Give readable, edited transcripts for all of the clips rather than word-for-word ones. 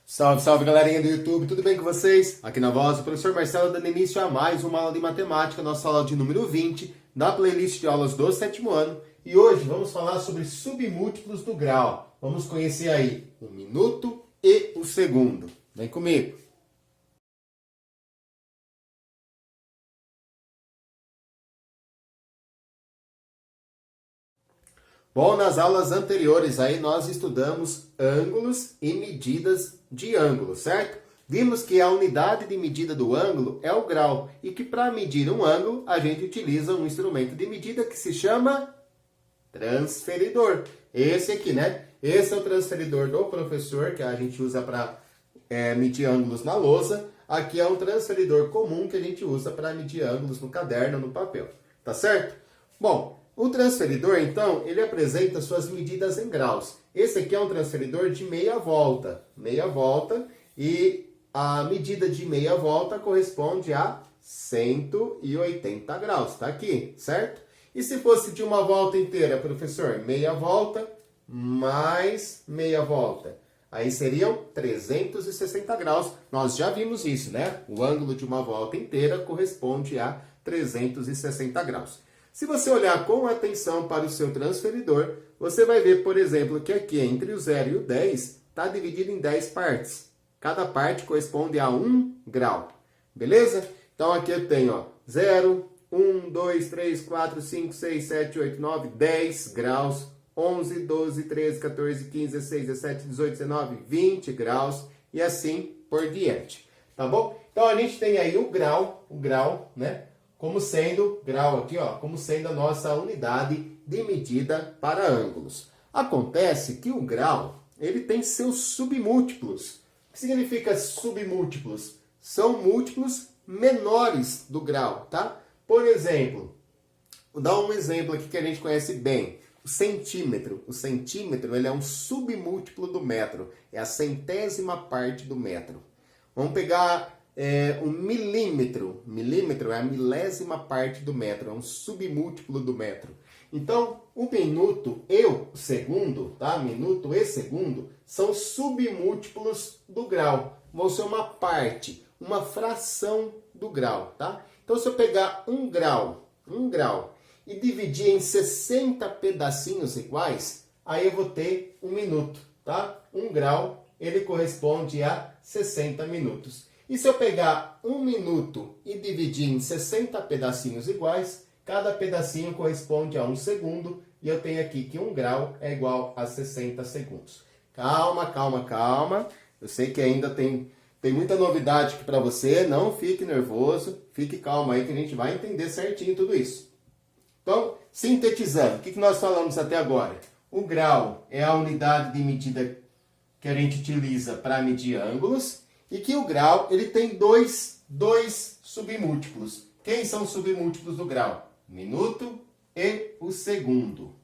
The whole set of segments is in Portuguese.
Salve, salve galerinha do YouTube, tudo bem com vocês? Aqui na voz, o professor Marcelo dando início a mais uma aula de matemática, nossa aula de número 20, da playlist de aulas do sétimo ano. E hoje vamos falar sobre submúltiplos do grau. Vamos conhecer aí o minuto e o segundo. Vem comigo! Bom, nas aulas anteriores aí nós estudamos ângulos e medidas de ângulo, certo? Vimos que a unidade de medida do ângulo é o grau e que para medir um ângulo a gente utiliza um instrumento de medida que se chama transferidor. Esse aqui, né? Esse é o transferidor do professor que a gente usa para medir ângulos na lousa. Aqui é um transferidor comum que a gente usa para medir ângulos no caderno, no papel. Tá certo? Bom, o transferidor, então, ele apresenta suas medidas em graus. Esse aqui é um transferidor de meia volta, e a medida de meia volta corresponde a 180 graus, tá aqui, certo? E se fosse de uma volta inteira, professor, meia volta mais meia volta, aí seriam 360 graus. Nós já vimos isso, né? O ângulo de uma volta inteira corresponde a 360 graus. Se você olhar com atenção para o seu transferidor, você vai ver, por exemplo, que aqui entre o 0 e o 10 está dividido em 10 partes. Cada parte corresponde a 1 grau. Beleza? Então aqui eu tenho ó, 0, 1, 2, 3, 4, 5, 6, 7, 8, 9, 10 graus, 11, 12, 13, 14, 15, 16, 17, 18, 19, 20 graus e assim por diante. Tá bom? Então a gente tem aí o grau, né? Como sendo, grau aqui, ó, como sendo a nossa unidade de medida para ângulos. Acontece que o grau, ele tem seus submúltiplos. O que significa submúltiplos? São múltiplos menores do grau, tá? Por exemplo, vou dar um exemplo aqui que a gente conhece bem. O centímetro. O centímetro, ele é um submúltiplo do metro. É a centésima parte do metro. Vamos pegar... o milímetro. Milímetro é a milésima parte do metro, é um submúltiplo do metro. Então, o minuto e o segundo, tá? Minuto e segundo são submúltiplos do grau. Vão ser uma parte, uma fração do grau, tá? Então, se eu pegar um grau e dividir em 60 pedacinhos iguais, aí eu vou ter um minuto, tá? Um grau, ele corresponde a 60 minutos. E se eu pegar um minuto e dividir em 60 pedacinhos iguais, cada pedacinho corresponde a 1 segundo, e eu tenho aqui que 1 grau é igual a 60 segundos. Calma, calma, calma. Eu sei que ainda tem muita novidade aqui para você, não fique nervoso, fique calmo aí que a gente vai entender certinho tudo isso. Então, sintetizando, o que nós falamos até agora? O grau é a unidade de medida que a gente utiliza para medir ângulos, e que o grau ele tem dois submúltiplos. Quem são os submúltiplos do grau? Minuto e o segundo.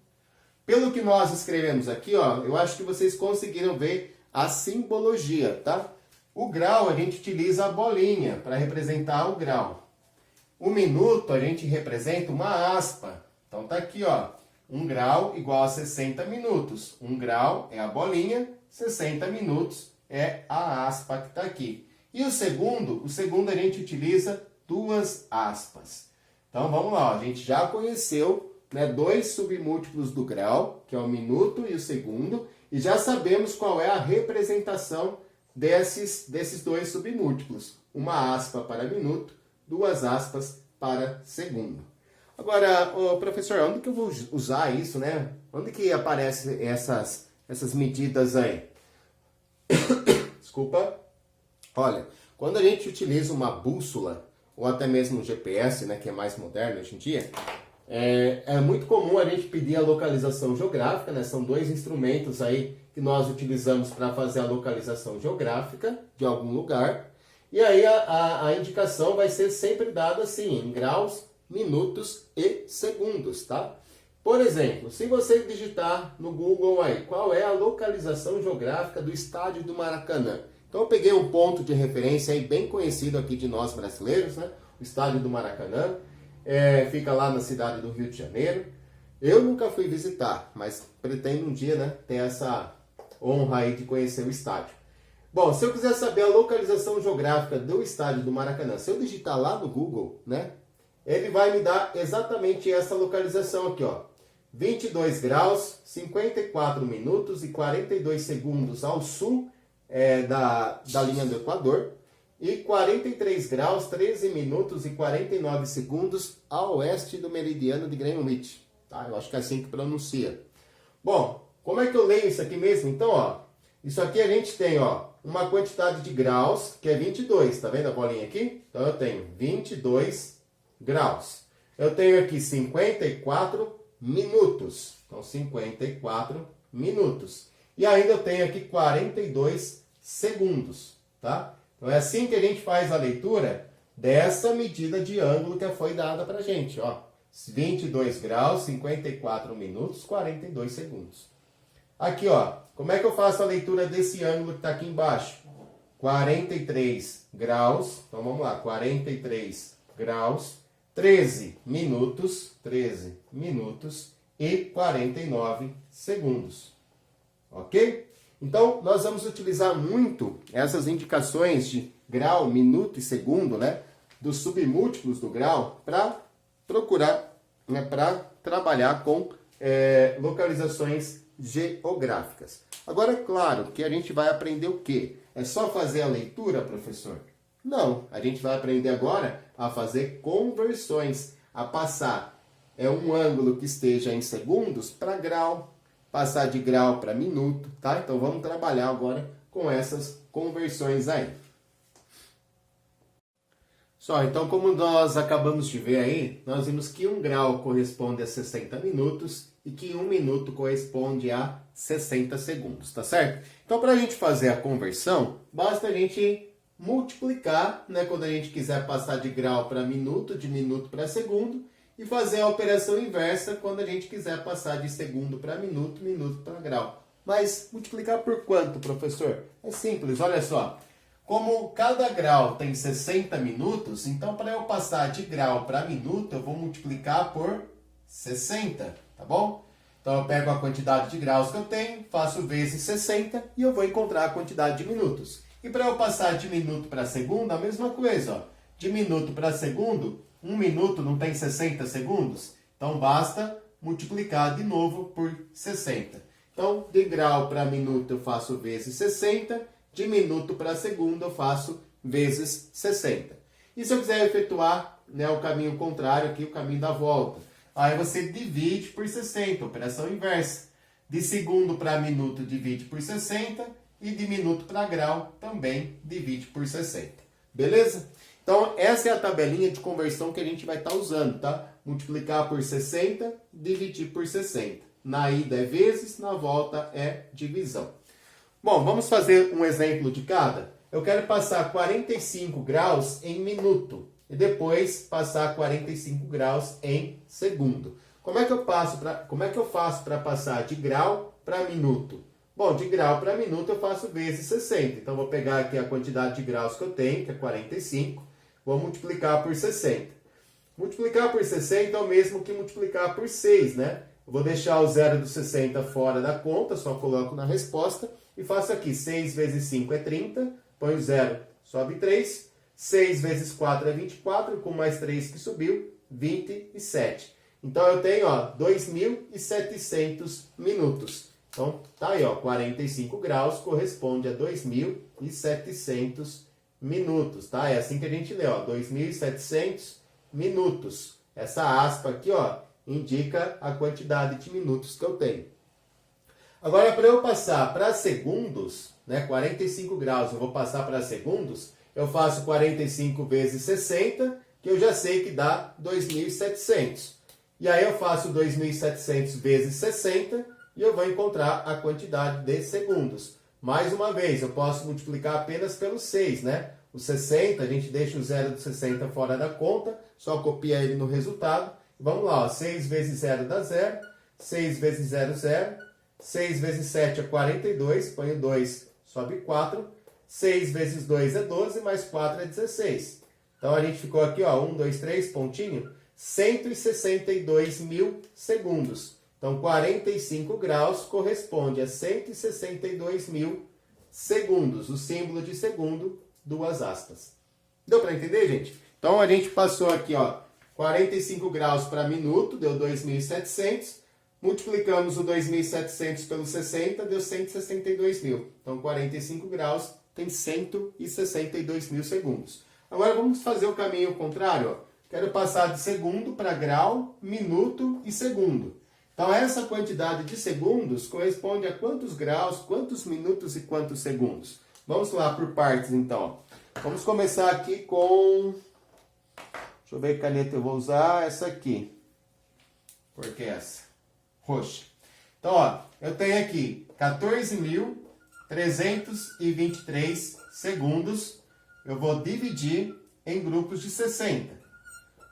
Pelo que nós escrevemos aqui, ó, eu acho que vocês conseguiram ver a simbologia, tá? O grau a gente utiliza a bolinha para representar o grau. O minuto a gente representa uma aspa. Então tá aqui, ó, 1 grau igual a 60 minutos. 1 grau é a bolinha, 60 minutos é a aspa que está aqui. E o segundo a gente utiliza duas aspas. Então vamos lá, a gente já conheceu, né, dois submúltiplos do grau, que é o minuto e o segundo, e já sabemos qual é a representação desses dois submúltiplos. Uma aspa para minuto, duas aspas para segundo. Agora, professor, onde que eu vou usar isso, né? Onde que aparecem essas medidas aí? Desculpa. Olha, quando a gente utiliza uma bússola, ou até mesmo um GPS, né, que é mais moderno hoje em dia, é muito comum a gente pedir a localização geográfica, né? São dois instrumentos aí que nós utilizamos para fazer a localização geográfica de algum lugar. E aí a indicação vai ser sempre dada assim, em graus, minutos e segundos, tá? Por exemplo, se você digitar no Google aí, qual é a localização geográfica do estádio do Maracanã? Então eu peguei um ponto de referência aí bem conhecido aqui de nós brasileiros, né? O estádio do Maracanã, fica lá na cidade do Rio de Janeiro. Eu nunca fui visitar, mas pretendo um dia, né, ter essa honra aí de conhecer o estádio. Bom, se eu quiser saber a localização geográfica do estádio do Maracanã, se eu digitar lá no Google, né, ele vai me dar exatamente essa localização aqui, ó. 22 graus, 54 minutos e 42 segundos ao sul da linha do Equador e 43 graus, 13 minutos e 49 segundos a oeste do meridiano de Greenwich. Tá? Eu acho que é assim que pronuncia. Bom, como é que eu leio isso aqui mesmo? Então, ó, isso aqui a gente tem, ó, uma quantidade de graus, que é 22, tá vendo a bolinha aqui? Então eu tenho 22 graus. Eu tenho aqui 54 minutos. Então, 54 minutos. E ainda eu tenho aqui 42 segundos, tá? Então, é assim que a gente faz a leitura dessa medida de ângulo que foi dada pra gente, ó. 22 graus, 54 minutos, 42 segundos. Aqui, ó, como é que eu faço a leitura desse ângulo que está aqui embaixo? 43 graus, então vamos lá, 43 graus, 13 minutos e 49 segundos. Ok? Então, nós vamos utilizar muito essas indicações de grau, minuto e segundo, né, dos submúltiplos do grau, para procurar, né, para trabalhar com localizações geográficas. Agora, é claro que a gente vai aprender o quê? É só fazer a leitura, professor? Não, a gente vai aprender agora a fazer conversões, a passar um ângulo que esteja em segundos para grau, passar de grau para minuto, tá? Então vamos trabalhar agora com essas conversões aí. Só, então como nós acabamos de ver aí, nós vimos que 1 grau corresponde a 60 minutos e que 1 minuto corresponde a 60 segundos, tá certo? Então para a gente fazer a conversão, basta a gente multiplicar, né, quando a gente quiser passar de grau para minuto, de minuto para segundo, e fazer a operação inversa quando a gente quiser passar de segundo para minuto, minuto para grau. Mas multiplicar por quanto, professor? É simples, olha só. Como cada grau tem 60 minutos, então para eu passar de grau para minuto, eu vou multiplicar por 60, tá bom? Então eu pego a quantidade de graus que eu tenho, faço vezes 60 e eu vou encontrar a quantidade de minutos. E para eu passar de minuto para segundo, a mesma coisa, ó. De minuto para segundo, 1 minuto não tem 60 segundos? Então basta multiplicar de novo por 60. Então, de grau para minuto eu faço vezes 60, de minuto para segundo eu faço vezes 60. E se eu quiser efetuar, né, o caminho contrário aqui, o caminho da volta, aí você divide por 60, operação inversa. De segundo para minuto divide por 60 e de minuto para grau também divide por 60. Beleza? Então, essa é a tabelinha de conversão que a gente vai estar usando, tá? Multiplicar por 60, dividir por 60. Na ida é vezes, na volta é divisão. Bom, vamos fazer um exemplo de cada? Eu quero passar 45 graus em minuto e depois passar 45 graus em segundo. Como é que eu faço para passar de grau para minuto? Bom, de grau para minuto eu faço vezes 60. Então, vou pegar aqui a quantidade de graus que eu tenho, que é 45. Vou multiplicar por 60. Multiplicar por 60 é o mesmo que multiplicar por 6, né? Eu vou deixar o zero do 60 fora da conta, só coloco na resposta. E faço aqui, 6 vezes 5 é 30, põe o zero, sobe 3. 6 vezes 4 é 24, com mais 3 que subiu, 27. Então eu tenho, ó, 2.700 minutos. Então tá aí, ó, 45 graus corresponde a 2.700 minutos, tá? É assim que a gente lê, ó, 2.700 minutos. Essa aspa aqui, ó, indica a quantidade de minutos que eu tenho. Agora, para eu passar para segundos, né, 45 graus, eu vou passar para segundos, eu faço 45 vezes 60, que eu já sei que dá 2.700. E aí eu faço 2.700 vezes 60 e eu vou encontrar a quantidade de segundos. Mais uma vez, eu posso multiplicar apenas pelo 6, né? O 60, a gente deixa o zero do 60 fora da conta, só copia ele no resultado. Vamos lá, ó, 6 vezes 0 dá 0, 6 vezes 0, 0, 6 vezes 7 é 42, põe o 2, sobe 4, 6 vezes 2 é 12, mais 4 é 16. Então a gente ficou aqui, ó, 1, 2, 3, pontinho, 162 mil segundos. Então 45 graus corresponde a 162 mil segundos. O símbolo de segundo, 2 aspas. Deu para entender, gente? Então, a gente passou aqui, ó, 45 graus para minuto, deu 2.700. Multiplicamos o 2.700 pelo 60, deu 162 mil. Então, 45 graus tem 162 mil segundos. Agora, vamos fazer o caminho contrário, ó. Quero passar de segundo para grau, minuto e segundo. Então, essa quantidade de segundos corresponde a quantos graus, quantos minutos e quantos segundos? Vamos lá por partes, então. Vamos começar aqui com... Deixa eu ver que caneta eu vou usar. Essa aqui. Porque essa? Roxa. Então, ó, eu tenho aqui 14.323 segundos. Eu vou dividir em grupos de 60.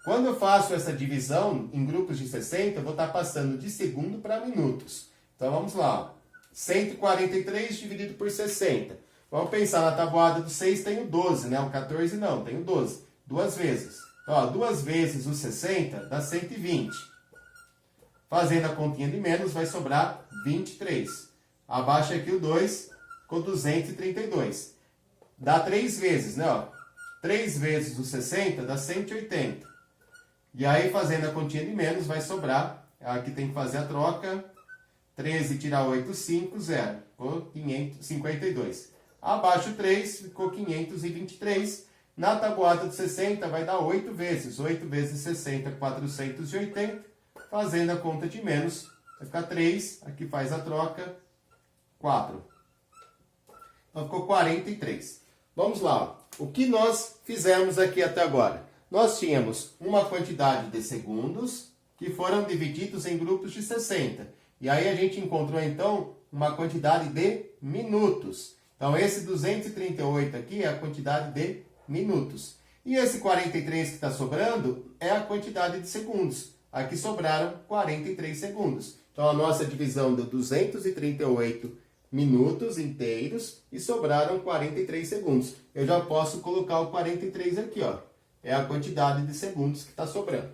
Quando eu faço essa divisão em grupos de 60, eu vou estar passando de segundo para minutos. Então, vamos lá. 143 dividido por 60. Vamos pensar na tabuada do 6, tenho 12, né? O 14 não, tenho 12. 2 vezes. Então, ó, 2 vezes o 60 dá 120. Fazendo a continha de menos, vai sobrar 23. Abaixa aqui o 2, ficou 232. Dá 3 vezes, né? Ó. 3 vezes o 60 dá 180. E aí, fazendo a continha de menos, vai sobrar, aqui tem que fazer a troca, 13 tirar 8, 5, 0. Ficou 552. Abaixo 3, ficou 523. Na tabuada de 60, vai dar 8 vezes. 8 vezes 60, 480. Fazendo a conta de menos, vai ficar 3. Aqui faz a troca, 4. Então, ficou 43. Vamos lá. O que nós fizemos aqui até agora? Nós tínhamos uma quantidade de segundos que foram divididos em grupos de 60. E aí a gente encontrou, então, uma quantidade de minutos. Então, esse 238 aqui é a quantidade de minutos. E esse 43 que está sobrando é a quantidade de segundos. Aqui sobraram 43 segundos. Então, a nossa divisão deu 238 minutos inteiros e sobraram 43 segundos. Eu já posso colocar o 43 aqui, ó. É a quantidade de segundos que está sobrando.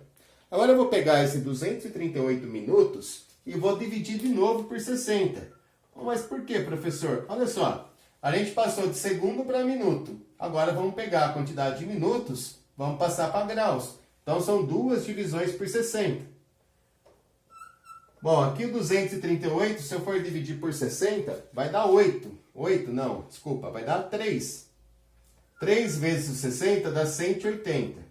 Agora eu vou pegar esse 238 minutos e vou dividir de novo por 60. Mas por quê, professor? Olha só, a gente passou de segundo para minuto. Agora vamos pegar a quantidade de minutos, vamos passar para graus. Então são 2 divisões por 60. Bom, aqui o 238, se eu for dividir por 60, vai dar 8. 8 não, desculpa, vai dar 3. 3 vezes o 60 dá 180.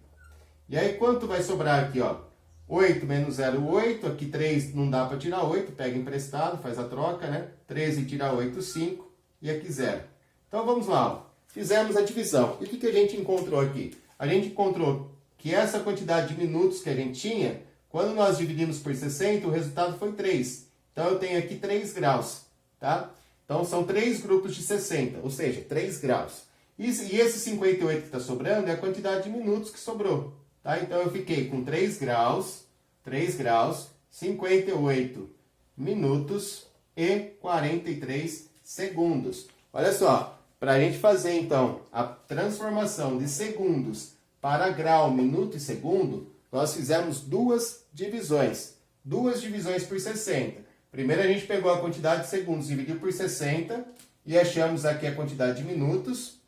E aí quanto vai sobrar aqui, ó? 8 menos 0, 8. Aqui 3 não dá para tirar 8, pega emprestado, faz a troca, né? 13 tira 8, 5. E aqui 0. Então vamos lá, ó. Fizemos a divisão. E o que a gente encontrou aqui? A gente encontrou que essa quantidade de minutos que a gente tinha, quando nós dividimos por 60, o resultado foi 3. Então eu tenho aqui 3 graus, tá? Então são 3 grupos de 60, ou seja, 3 graus. E esse 58 que está sobrando é a quantidade de minutos que sobrou. Tá? Então, eu fiquei com 3 graus, 58 minutos e 43 segundos. Olha só, para a gente fazer, então, a transformação de segundos para grau, minuto e segundo, nós fizemos 2 divisões. 2 divisões por 60. Primeiro, a gente pegou a quantidade de segundos, dividiu por 60 e achamos aqui a quantidade de minutos.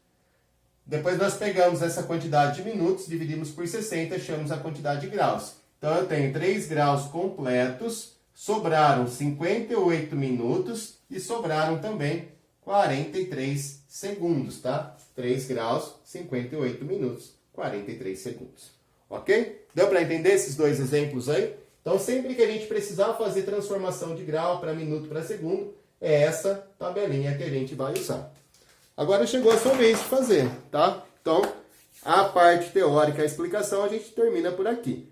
Depois nós pegamos essa quantidade de minutos, dividimos por 60 e achamos a quantidade de graus. Então, eu tenho 3 graus completos, sobraram 58 minutos e sobraram também 43 segundos, tá? 3 graus, 58 minutos, 43 segundos. Ok? Deu para entender esses 2 exemplos aí? Então, sempre que a gente precisar fazer transformação de grau para minuto para segundo, é essa tabelinha que a gente vai usar. Agora chegou a sua vez de fazer, tá? Então, a parte teórica, a explicação, a gente termina por aqui.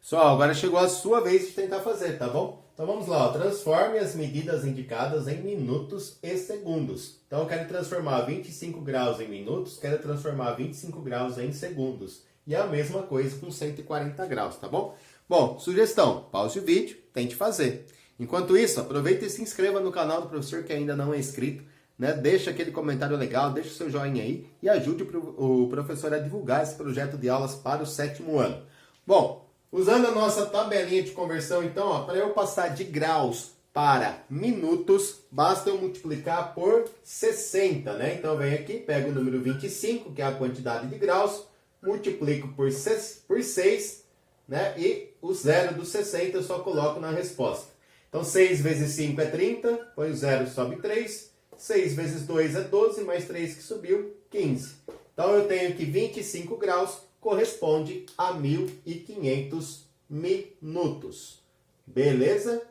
Pessoal, agora chegou a sua vez de tentar fazer, tá bom? Então vamos lá, ó. Transforme as medidas indicadas em minutos e segundos. Então eu quero transformar 25 graus em minutos, quero transformar 25 graus em segundos. E a mesma coisa com 140 graus, tá bom? Bom, sugestão, pause o vídeo, tente fazer. Enquanto isso, aproveita e se inscreva no canal do professor que ainda não é inscrito. Né? Deixa aquele comentário legal, deixa o seu joinha aí e ajude o professor a divulgar esse projeto de aulas para o 7º ano. Bom, usando a nossa tabelinha de conversão, então, para eu passar de graus para minutos, basta eu multiplicar por 60, né? Então, eu venho aqui, pego o número 25, que é a quantidade de graus, multiplico por 6, né? E o zero dos 60 eu só coloco na resposta. Então, 6 vezes 5 é 30, põe o zero, sobe 3. 6 vezes 2 é 12, mais 3 que subiu, 15. Então, eu tenho que 25 graus corresponde a 1.500 minutos. Beleza?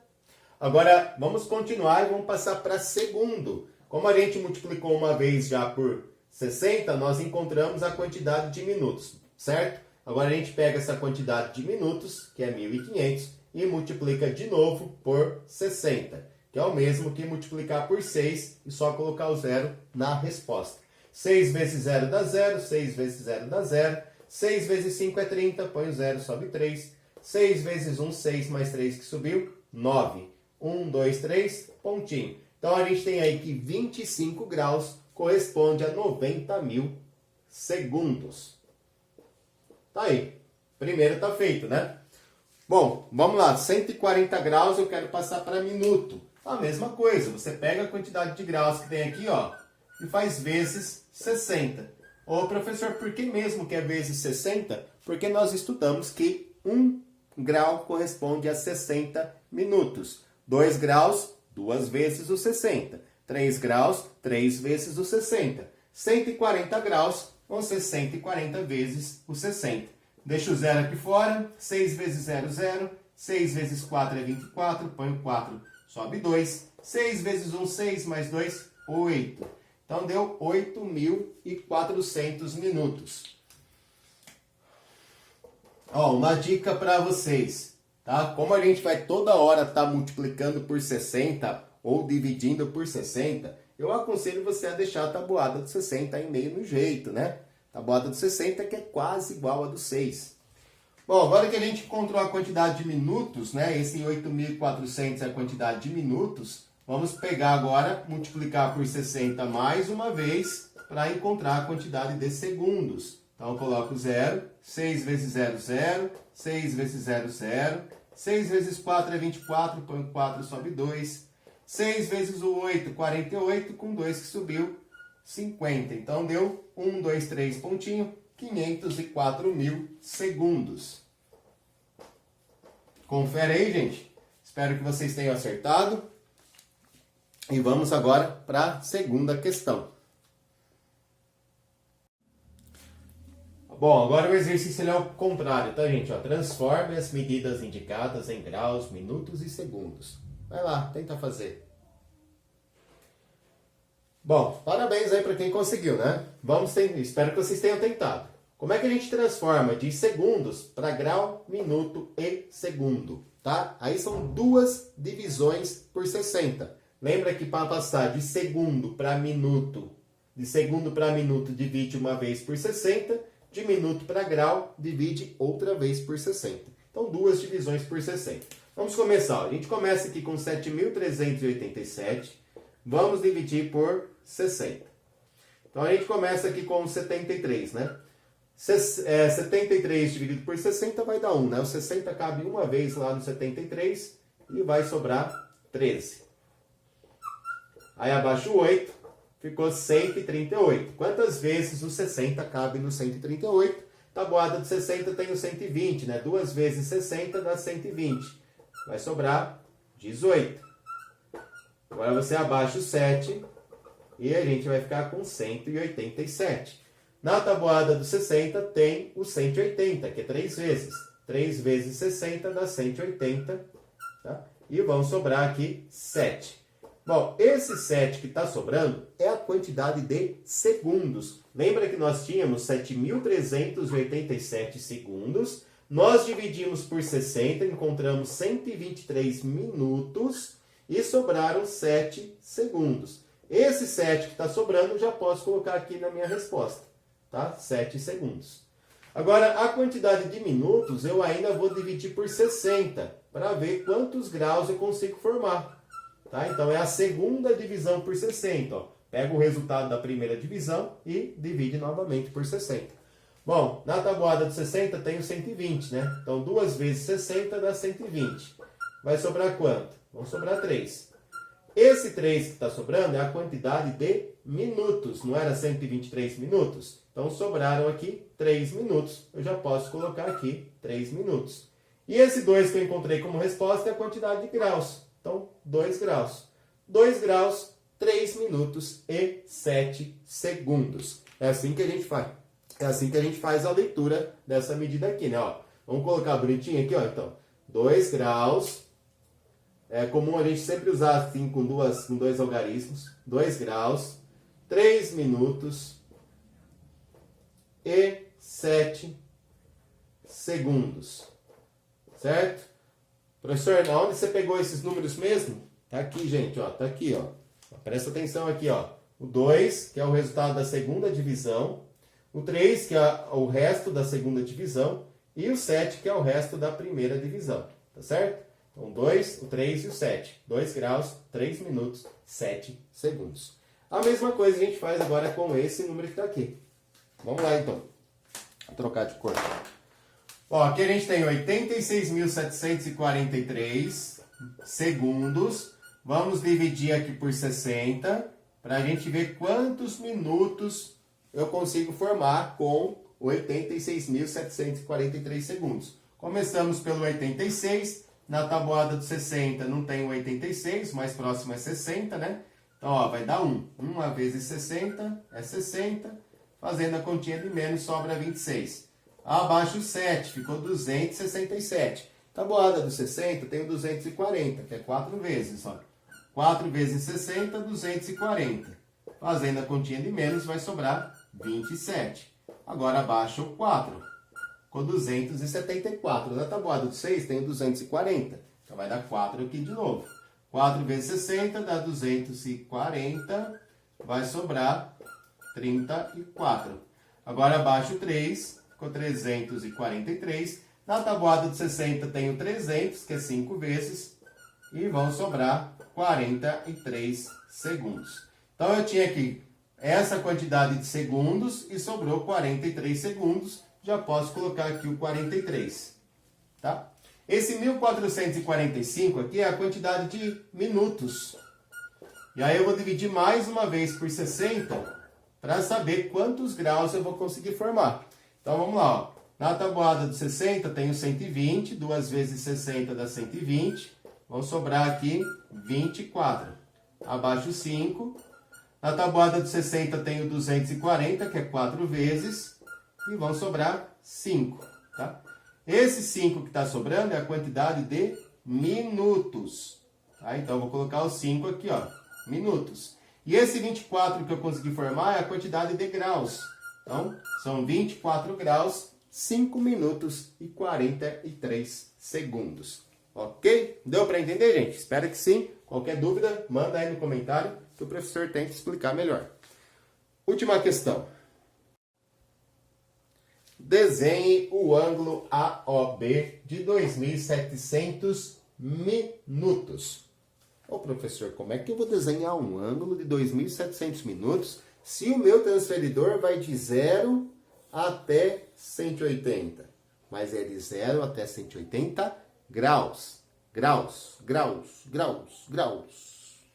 Agora, vamos continuar e vamos passar para segundo. Como a gente multiplicou uma vez já por 60, nós encontramos a quantidade de minutos, certo? Agora, a gente pega essa quantidade de minutos, que é 1.500, e multiplica de novo por 60, que é o mesmo que multiplicar por 6 e só colocar o zero na resposta. 6 vezes 0 dá 0, 6 vezes 0 dá 0, 6 vezes 5 é 30, põe o 0, sobe 3, 6 vezes 1, 6 mais 3 que subiu, 9. 1, 2, 3, pontinho. Então, a gente tem aí que 25 graus corresponde a 90.000 segundos. Tá aí. Primeiro tá feito, né? Bom, vamos lá. 140 graus eu quero passar para minuto. A mesma coisa. Você pega a quantidade de graus que tem aqui, ó, e faz vezes 60. Ô, professor, por que mesmo que é vezes 60? Porque nós estudamos que 1 grau corresponde a 60 minutos. 2 graus, 2 vezes os 60. 3 graus, 3 vezes os 60. 140 graus vão ser 140 vezes os 60. Deixa o zero aqui fora. 6 vezes 0, 0. 6 vezes 4 é 24. Põe o 4, sobe 2. 6 vezes 1, 6. Mais 2, 8. Então, deu 8.400 minutos. Ó, uma dica para vocês. Tá? Como a gente vai toda hora estar multiplicando por 60 ou dividindo por 60, eu aconselho você a deixar a tabuada do 60 aí meio no jeito, né? Tabuada do 60 que é quase igual a do 6. Bom, agora que a gente encontrou a quantidade de minutos, né? Esse 8.400 é a quantidade de minutos. Vamos pegar agora, multiplicar por 60 mais uma vez para encontrar a quantidade de segundos. Então, eu coloco 0, 6 vezes 0, 0, 6 vezes 0, 0, 6 vezes 4 é 24, põe 4, sobe 2, 6 vezes o 8, 48, com 2 que subiu, 50. Então, deu 1, 2, 3, pontinho, 504.000 segundos. Confere aí, gente. Espero que vocês tenham acertado. E vamos agora para a segunda questão. Bom, agora o exercício é o contrário, tá, gente? Ó, transforme as medidas indicadas em graus, minutos e segundos. Vai lá, tenta fazer. Bom, parabéns aí para quem conseguiu, né? Espero que vocês tenham tentado. Como é que a gente transforma de segundos para grau, minuto e segundo, tá? Aí são duas divisões por 60. Lembra que para passar de segundo para minuto divide uma vez por 60, de minuto para grau divide outra vez por 60. Então, duas divisões por 60. Vamos começar. A gente começa aqui com 7.387. Vamos dividir por 60. Então, a gente começa aqui com 73, né? 73 dividido por 60 vai dar 1, né? O 60 cabe uma vez lá no 73 e vai sobrar 13. Aí abaixo o 8, ficou 138. Quantas vezes o 60 cabe no 138? Tabuada de 60 tem o 120, né? 2 vezes 60 dá 120. Vai sobrar 18. Agora você abaixa o 7 e a gente vai ficar com 187. Na tabuada do 60 tem o 180, que é 3 vezes. 3 vezes 60 dá 180. Tá? E vão sobrar aqui 7. Bom, esse 7 que está sobrando é a quantidade de segundos. Lembra que nós tínhamos 7.387 segundos. Nós dividimos por 60, encontramos 123 minutos e sobraram 7 segundos. Esse 7 que está sobrando eu já posso colocar aqui na minha resposta. Tá? 7 segundos. Agora, a quantidade de minutos eu ainda vou dividir por 60 para ver quantos graus eu consigo formar. Tá? Então, é a segunda divisão por 60. Ó. Pega o resultado da primeira divisão e divide novamente por 60. Bom, na tabuada de 60 tem o 120, né? Então, 2 vezes 60 dá 120. Vai sobrar quanto? Vão sobrar 3. Esse 3 que está sobrando é a quantidade de minutos. Não era 123 minutos? Então, sobraram aqui 3 minutos. Eu já posso colocar aqui 3 minutos. E esse 2 que eu encontrei como resposta é a quantidade de graus. Então, 2 graus. 2 graus, 3 minutos e 7 segundos. É assim que a gente faz. É assim que a gente faz a leitura dessa medida aqui, né? Ó, vamos colocar bonitinho aqui, ó. Então, 2 graus. É comum a gente sempre usar assim com dois algarismos. 2 graus, 3 minutos e 7 segundos. Certo? Professor, onde você pegou esses números mesmo? Tá aqui, gente, ó. Tá aqui, ó. Presta atenção aqui, ó. O 2, que é o resultado da segunda divisão. O 3, que é o resto da segunda divisão. E o 7, que é o resto da primeira divisão. Tá certo? Então, 2, o 3 e o 7. 2 graus, 3 minutos, 7 segundos. A mesma coisa a gente faz agora com esse número que está aqui. Vamos lá, então. Vou trocar de cor. Ó, aqui a gente tem 86.743 segundos. Vamos dividir aqui por 60 para a gente ver quantos minutos eu consigo formar com 86.743 segundos. Começamos pelo 86. Na tabuada do 60 não tem o 86, o mais próximo é 60, né? Então, ó, vai dar 1. 1 vezes 60 é 60. Fazendo a continha de menos, sobra 26. Abaixo 7, ficou 267. Tabuada do 60 tem o 240, que é 4 vezes, ó. 4 vezes 60, 240. Fazendo a continha de menos, vai sobrar 27. Agora abaixo o 4. Ficou 274. Na tabuada do 6 tem o 240. Então vai dar 4 aqui de novo. 4 vezes 60 dá 240. Vai sobrar 34. Agora abaixo o 3. Ficou 343. Na tabuada do 60 tem o 300, que é 5 vezes. E vão sobrar 43 segundos. Então eu tinha aqui essa quantidade de segundos e sobrou 43 segundos. Já posso colocar aqui o 43, tá? Esse 1445 aqui é a quantidade de minutos. E aí eu vou dividir mais uma vez por 60 para saber quantos graus eu vou conseguir formar. Então vamos lá, ó. Na tabuada do 60 tem o 120, 2 vezes 60 dá 120. Vão sobrar aqui 24. Abaixo 5. Na tabuada do 60 tem o 240, que é 4 vezes. E vão sobrar 5, tá? Esse 5 que está sobrando é a quantidade de minutos, tá? Então, eu vou colocar o 5 aqui, ó, minutos. E esse 24 que eu consegui formar é a quantidade de graus. Então, são 24 graus, 5 minutos e 43 segundos. Ok? Deu para entender, gente? Espero que sim. Qualquer dúvida, manda aí no comentário que o professor tenta explicar melhor. Última questão. Desenhe o ângulo AOB de 2.700 minutos. Ô professor, como é que eu vou desenhar um ângulo de 2.700 minutos se o meu transferidor vai de 0 até 180? Mas é de 0 até 180 graus. Graus.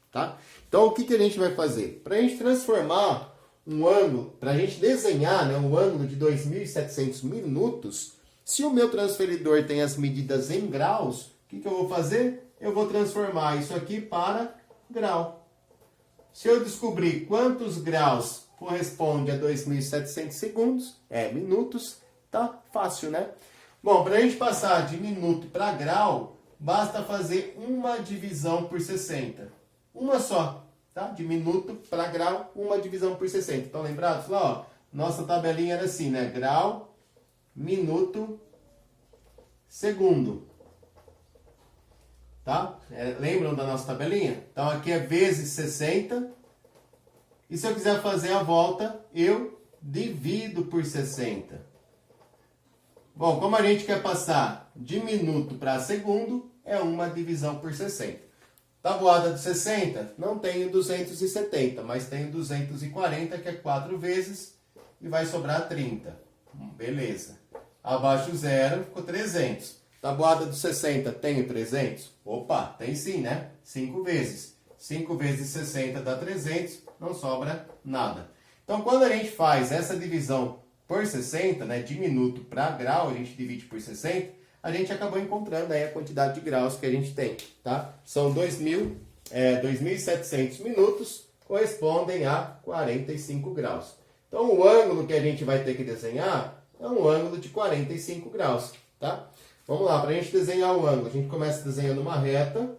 Tá? Então, o que a gente vai fazer? Para a gente transformar um ângulo, para a gente desenhar, né, um ângulo de 2.700 minutos, se o meu transferidor tem as medidas em graus, o que eu vou fazer? Eu vou transformar isso aqui para grau. Se eu descobrir quantos graus corresponde a 2.700 segundos, minutos, tá fácil, né? Bom, para a gente passar de minuto para grau, basta fazer uma divisão por 60. Uma só. Tá? De minuto para grau, uma divisão por 60. Estão lembrados? Lá, ó, nossa tabelinha era assim, né? Grau, minuto, segundo. Tá? Lembram da nossa tabelinha? Então, aqui é vezes 60. E se eu quiser fazer a volta, eu divido por 60. Bom, como a gente quer passar de minuto para segundo, é uma divisão por 60. Tabuada de 60, não tenho 270, mas tenho 240, que é 4 vezes, e vai sobrar 30. Beleza. Abaixo 0, ficou 300. Tabuada de 60, tenho 300? Opa, tem sim, né? 5 vezes. 5 vezes 60 dá 300, não sobra nada. Então, quando a gente faz essa divisão por 60, né, de minuto para grau, a gente divide por 60, a gente acabou encontrando aí a quantidade de graus que a gente tem, tá? São 2.700 minutos, correspondem a 45 graus. Então, o ângulo que a gente vai ter que desenhar é um ângulo de 45 graus, tá? Vamos lá, para a gente desenhar o ângulo, a gente começa desenhando uma reta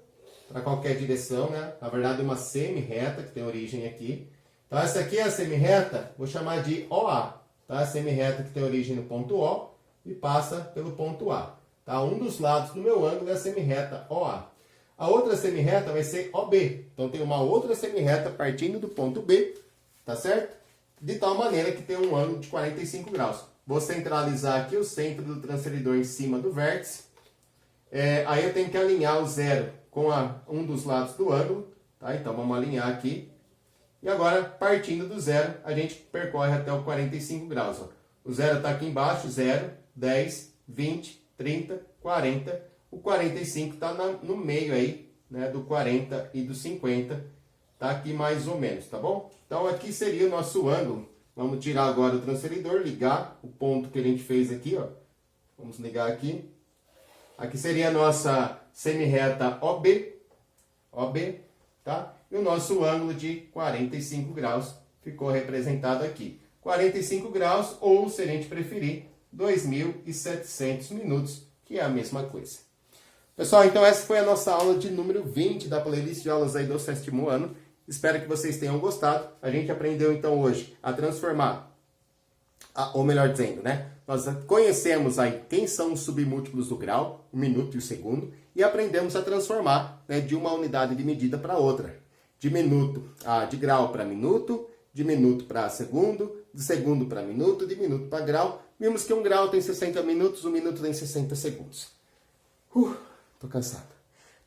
para qualquer direção, né? Na verdade, uma semi-reta, que tem origem aqui. Então, essa aqui é a semi-reta, vou chamar de OA, tá? A semi-reta que tem origem no ponto O e passa pelo ponto A. Tá? Um dos lados do meu ângulo é a semi-reta OA. A outra semi-reta vai ser OB. Então, tem uma outra semi-reta partindo do ponto B, tá certo? De tal maneira que tem um ângulo de 45 graus. Vou centralizar aqui o centro do transferidor em cima do vértice. Aí eu tenho que alinhar o zero com um dos lados do ângulo. Tá? Então, vamos alinhar aqui. E agora, partindo do zero, a gente percorre até o 45 graus. Ó. O zero está aqui embaixo, 0, 10, 20, 30, 40. O 45 está no meio aí, né, do 40 e do 50. Está aqui mais ou menos, tá bom? Então, aqui seria o nosso ângulo. Vamos tirar agora o transferidor, ligar o ponto que a gente fez aqui, ó. Vamos ligar aqui. Aqui seria a nossa semi-reta OB, tá? E o nosso ângulo de 45 graus ficou representado aqui. 45 graus, ou, se a gente preferir, 2.700 minutos, que é a mesma coisa. Pessoal, então essa foi a nossa aula de número 20 da playlist de aulas aí do 7º ano. Espero que vocês tenham gostado. A gente aprendeu então hoje a transformar, ou melhor dizendo, né? Nós conhecemos aí quem são os submúltiplos do grau, o minuto e o segundo, e aprendemos a transformar, né, de uma unidade de medida para outra. De grau para minuto, de minuto para segundo, de segundo para minuto, de minuto para grau. Vimos que um grau tem 60 minutos, um minuto tem 60 segundos. Tô cansado.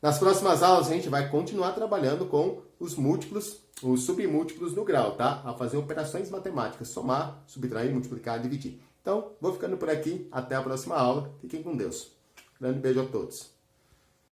Nas próximas aulas a gente vai continuar trabalhando com os múltiplos, os submúltiplos do grau, tá? A fazer operações matemáticas, somar, subtrair, multiplicar, dividir. Então, vou ficando por aqui. Até a próxima aula. Fiquem com Deus. Grande beijo a todos.